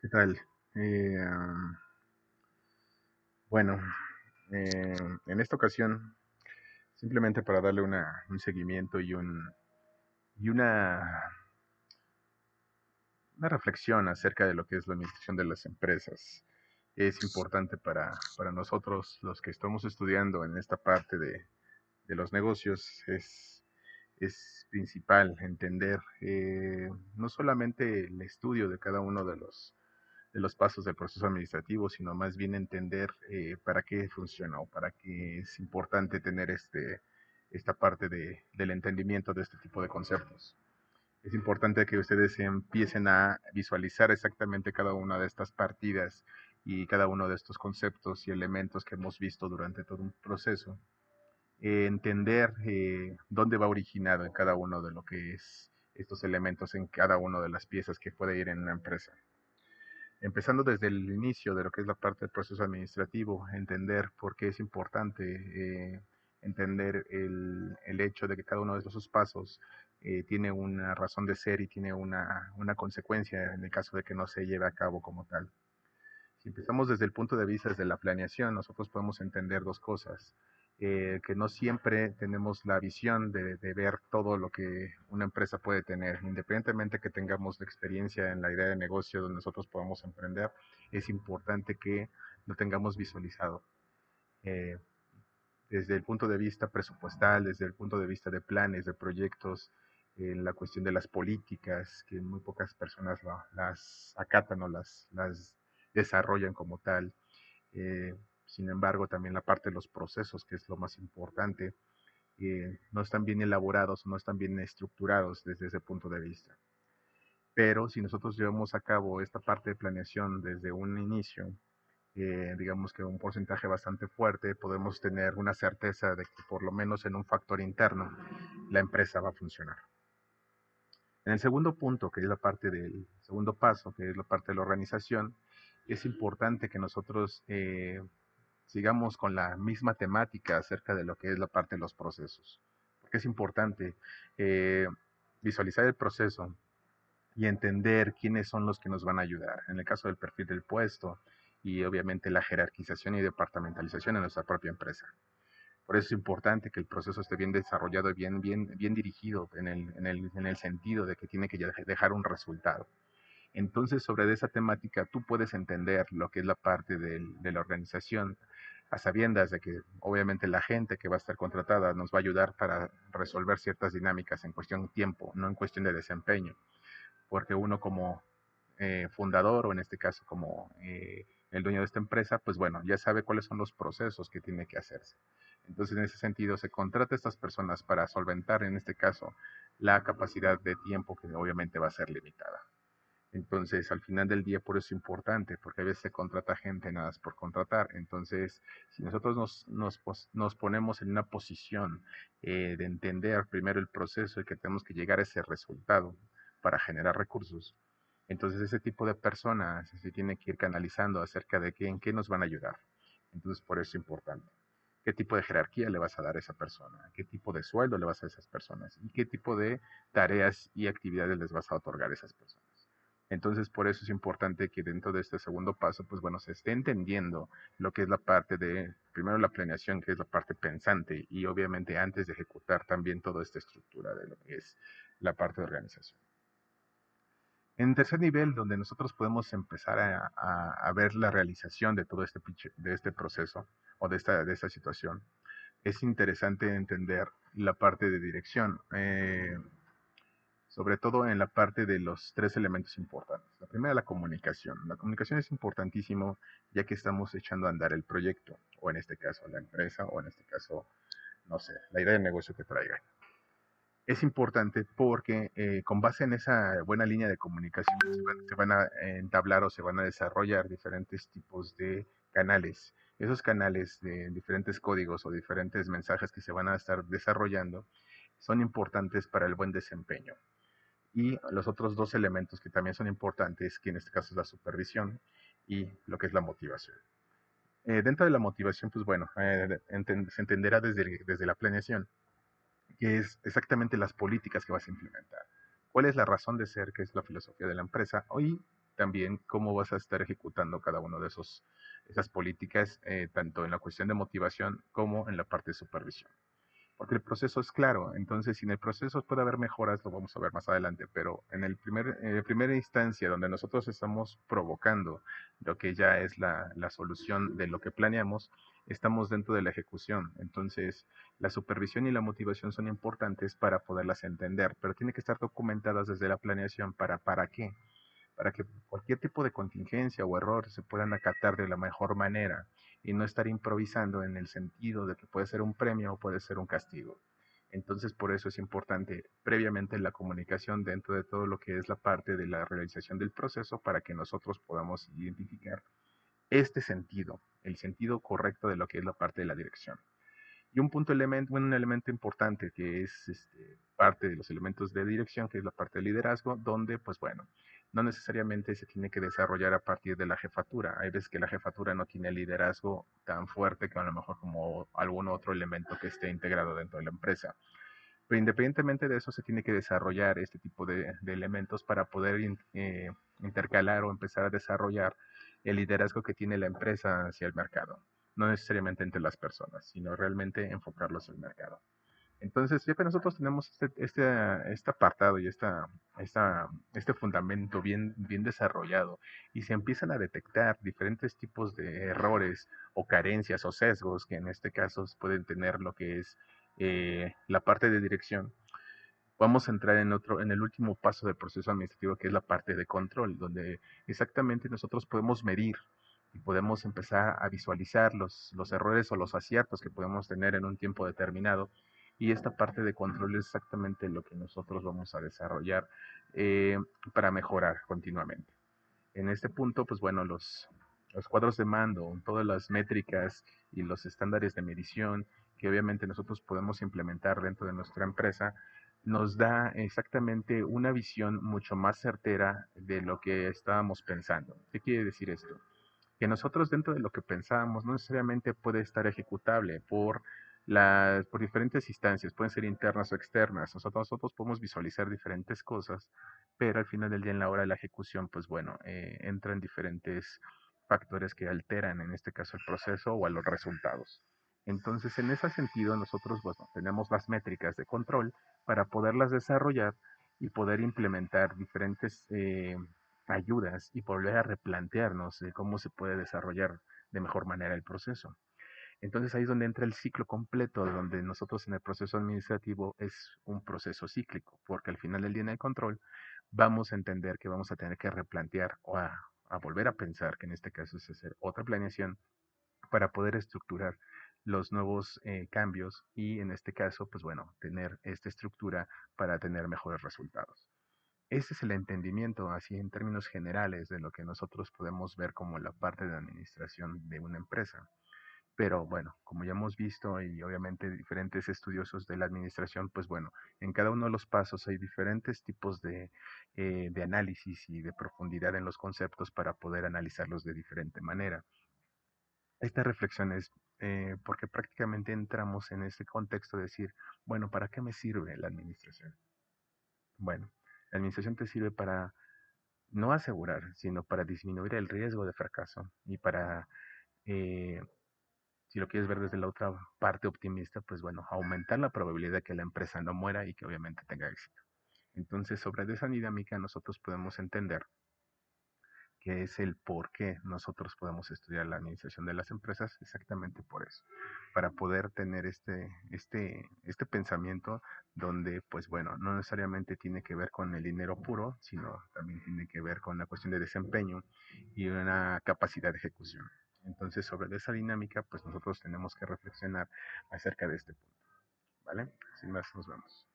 ¿Qué tal? Eh, bueno, en esta ocasión, simplemente para darle un seguimiento y una reflexión acerca de lo que es la administración de las empresas, es importante para nosotros, los que estamos estudiando en esta parte de los negocios, es principal entender no solamente el estudio de cada uno de los pasos del proceso administrativo, sino más bien entender para qué funciona o para qué es importante tener esta parte del entendimiento de este tipo de conceptos. Es importante que ustedes empiecen a visualizar exactamente cada una de estas partidas y cada uno de estos conceptos y elementos que hemos visto durante todo un proceso. Entender dónde va originado en cada uno de lo que es estos elementos en cada una de las piezas que puede ir en una empresa. Empezando desde el inicio de lo que es la parte del proceso administrativo, entender por qué es importante, entender el hecho de que cada uno de esos pasos tiene una razón de ser y tiene una consecuencia en el caso de que no se lleve a cabo como tal. Si empezamos desde el punto de vista de la planeación, nosotros podemos entender dos cosas. Que no siempre tenemos la visión de ver todo lo que una empresa puede tener, independientemente que tengamos la experiencia en la idea de negocio donde nosotros podamos emprender, es importante que lo tengamos visualizado. Eh, Desde el punto de vista presupuestal, desde el punto de vista de planes, de proyectos, en la cuestión de las políticas, que muy pocas personas las acatan o las desarrollan como tal. Sin embargo, también la parte de los procesos, que es lo más importante, no están bien elaborados, no están bien estructurados desde ese punto de vista. Pero si nosotros llevamos a cabo esta parte de planeación desde un inicio, digamos que un porcentaje bastante fuerte, podemos tener una certeza de que por lo menos en un factor interno la empresa va a funcionar. En el segundo punto, que es la parte del segundo paso, que es la parte de la organización, es importante que nosotros sigamos con la misma temática acerca de lo que es la parte de los procesos. Porque es importante eh, visualizar el proceso y entender quiénes son los que nos van a ayudar. En el caso del perfil del puesto y obviamente la jerarquización y departamentalización en nuestra propia empresa. Por eso es importante que el proceso esté bien desarrollado y bien dirigido en el sentido de que tiene que dejar un resultado. Entonces, sobre esa temática, tú puedes entender lo que es la parte de la organización, a sabiendas de que obviamente la gente que va a estar contratada nos va a ayudar para resolver ciertas dinámicas en cuestión de tiempo, no en cuestión de desempeño, porque uno como fundador o en este caso como el dueño de esta empresa, pues bueno, ya sabe cuáles son los procesos que tiene que hacerse. Entonces, en ese sentido, se contrata a estas personas para solventar, en este caso, la capacidad de tiempo que obviamente va a ser limitada. Entonces, al final del día, por eso es importante, porque a veces se contrata gente nada más por contratar. Entonces, si nosotros nos ponemos en una posición de entender primero el proceso y que tenemos que llegar a ese resultado para generar recursos, entonces ese tipo de personas se tiene que ir canalizando acerca de en qué nos van a ayudar. Entonces, por eso es importante. ¿Qué tipo de jerarquía le vas a dar a esa persona? ¿Qué tipo de sueldo le vas a dar a esas personas? ¿Y qué tipo de tareas y actividades les vas a otorgar a esas personas? Entonces, por eso es importante que dentro de este segundo paso, pues bueno, se esté entendiendo lo que es la parte de, primero la planeación, que es la parte pensante, y obviamente antes de ejecutar también toda esta estructura de lo que es la parte de organización. En tercer nivel, donde nosotros podemos empezar a ver la realización de todo de este proceso o de esta situación, es interesante entender la parte de dirección. Sobre todo en la parte de los tres elementos importantes. La primera, la comunicación. La comunicación es importantísimo ya que estamos echando a andar el proyecto, o en este caso la empresa, o en este caso, no sé, la idea de negocio que traigan. Es importante porque con base en esa buena línea de comunicación se van a entablar o se van a desarrollar diferentes tipos de canales. Esos canales de diferentes códigos o diferentes mensajes que se van a estar desarrollando son importantes para el buen desempeño. Y los otros dos elementos que también son importantes, que en este caso es la supervisión y lo que es la motivación. Dentro de la motivación, pues bueno, se entenderá desde la planeación, que es exactamente las políticas que vas a implementar. ¿Cuál es la razón de ser, que es la filosofía de la empresa? Hoy, también cómo vas a estar ejecutando cada uno de esas políticas, tanto en la cuestión de motivación como en la parte de supervisión. Porque el proceso es claro, entonces si en el proceso puede haber mejoras, lo vamos a ver más adelante, pero en primera instancia donde nosotros estamos provocando lo que ya es la solución de lo que planeamos, estamos dentro de la ejecución. Entonces, la supervisión y la motivación son importantes para poderlas entender, pero tiene que estar documentadas desde la planeación ¿para qué? Para que cualquier tipo de contingencia o error se puedan acatar de la mejor manera y no estar improvisando en el sentido de que puede ser un premio o puede ser un castigo. Entonces, por eso es importante previamente la comunicación dentro de todo lo que es la parte de la realización del proceso para que nosotros podamos identificar este sentido, el sentido correcto de lo que es la parte de la dirección. Y un elemento importante que es parte de los elementos de dirección, que es la parte de liderazgo, donde, pues bueno, no necesariamente se tiene que desarrollar a partir de la jefatura. Hay veces que la jefatura no tiene liderazgo tan fuerte que a lo mejor como algún otro elemento que esté integrado dentro de la empresa. Pero independientemente de eso, se tiene que desarrollar este tipo de elementos para poder intercalar o empezar a desarrollar el liderazgo que tiene la empresa hacia el mercado. No necesariamente entre las personas, sino realmente enfocarlos al mercado. Entonces, ya que nosotros tenemos este apartado y este fundamento bien desarrollado y se empiezan a detectar diferentes tipos de errores o carencias o sesgos que en este caso pueden tener lo que es la parte de dirección, vamos a entrar en el último paso del proceso administrativo, que es la parte de control, donde exactamente nosotros podemos medir y podemos empezar a visualizar los errores o los aciertos que podemos tener en un tiempo determinado. Y esta parte de control es exactamente lo que nosotros vamos a desarrollar eh, para mejorar continuamente. En este punto, pues bueno, los cuadros de mando, todas las métricas y los estándares de medición que obviamente nosotros podemos implementar dentro de nuestra empresa, nos da exactamente una visión mucho más certera de lo que estábamos pensando. ¿Qué quiere decir esto? Que nosotros dentro de lo que pensábamos no necesariamente puede estar ejecutable por diferentes instancias, pueden ser internas o externas. Nosotros podemos visualizar diferentes cosas, pero al final del día en la hora de la ejecución, pues bueno, entran diferentes factores que alteran en este caso el proceso o a los resultados. Entonces, en ese sentido, nosotros, bueno, tenemos las métricas de control para poderlas desarrollar y poder implementar diferentes ayudas y volver a replantearnos cómo se puede desarrollar de mejor manera el proceso. Entonces ahí es donde entra el ciclo completo, donde nosotros en el proceso administrativo es un proceso cíclico, porque al final del día en el control vamos a entender que vamos a tener que replantear o a volver a pensar, que en este caso es hacer otra planeación para poder estructurar los nuevos cambios y en este caso, pues bueno, tener esta estructura para tener mejores resultados. Ese es el entendimiento, así en términos generales, de lo que nosotros podemos ver como la parte de administración de una empresa. Pero bueno, como ya hemos visto y obviamente diferentes estudiosos de la administración, pues bueno, en cada uno de los pasos hay diferentes tipos de análisis y de profundidad en los conceptos para poder analizarlos de diferente manera. Esta reflexión es porque prácticamente entramos en este contexto de decir, bueno, ¿para qué me sirve la administración? Bueno, la administración te sirve para no asegurar, sino para disminuir el riesgo de fracaso y para, eh, si lo quieres ver desde la otra parte optimista, pues bueno, aumentar la probabilidad de que la empresa no muera y que obviamente tenga éxito. Entonces, sobre esa dinámica nosotros podemos entender que es el por qué nosotros podemos estudiar la administración de las empresas, exactamente por eso, para poder tener este pensamiento donde, pues bueno, no necesariamente tiene que ver con el dinero puro, sino también tiene que ver con la cuestión de desempeño y una capacidad de ejecución. Entonces, sobre esa dinámica, pues nosotros tenemos que reflexionar acerca de este punto, ¿vale? Sin más, nos vemos.